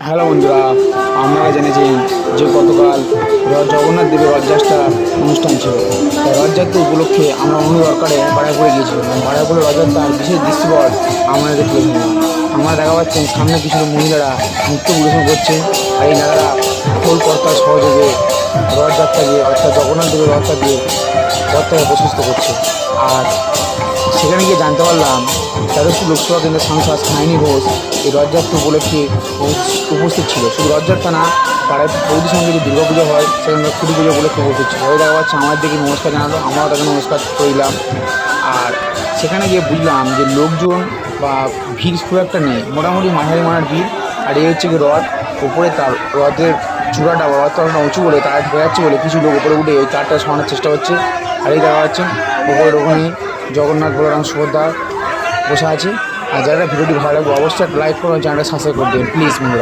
Hello বন্ধুরা, আপনারা জেনেছেন যে গতকাল জগন্নাথ দেবের রথযাত্রা অনুষ্ঠান ছিল। তাই রথযাত্রা উপলক্ষে আমরা অনু দরকারে বাড়াইপুরে গিয়েছিলাম। বাড়াইপুরে রথযাত্রার বিশেষ দৃশ্যপট আমাদের তুলে ধরলাম। আমরা দেখা পাচ্ছেন সামনে কিছু মহিলারা নৃত্য পরিবেশন করছে, আর এই নারীরা খোল কর্তার সহযোগে রথযাত্রাকে অর্থাৎ জগন্নাথ দেবের রথটাকে প্রশস্ত করছে। আর সেখানে গিয়ে জানতে পারলাম যাদবপুর লোকসভা কেন্দ্রের সাংসদ সায়নী ঘোষ এই রথযাত্রা উপলক্ষে উপস্থিত ছিল। শুধু রথযাত্রা না, পাড়ায় বৌদির সঙ্গে যে দুর্গা পুজো হয় সেখানে খুঁটি পুজো উপলক্ষে উপস্থিত ছিল। ওই দেখা পাচ্ছে আমার দিকে নমস্কার জানালো, আমরাও তাকে নমস্কার করলাম। আর সেখানে গিয়ে বুঝলাম যে লোকজন বা ভিড় খুব একটা নেই, মোটামুটি মাঝারি মানের ভিড়। আর এই হচ্ছে কি রথ, উপরে তার রথের চূড়াটা বা রথটা উঁচু বলে তার হয়ে যাচ্ছে বলে কিছু লোক উপরে উঠে ওই তারটা সরানোর চেষ্টা করছে। আর এই দেখা যাচ্ছেন উপরের ওখানে জগন্নাথ বলরাম সুভদ্রা বসে আছে। আর যারা ভিডিওটি ভালো লাগবে অবশ্যই একটা লাইক করুন, চ্যানেলটা সাবস্ক্রাইব করে দেবেন প্লিজ বন্ধুরা।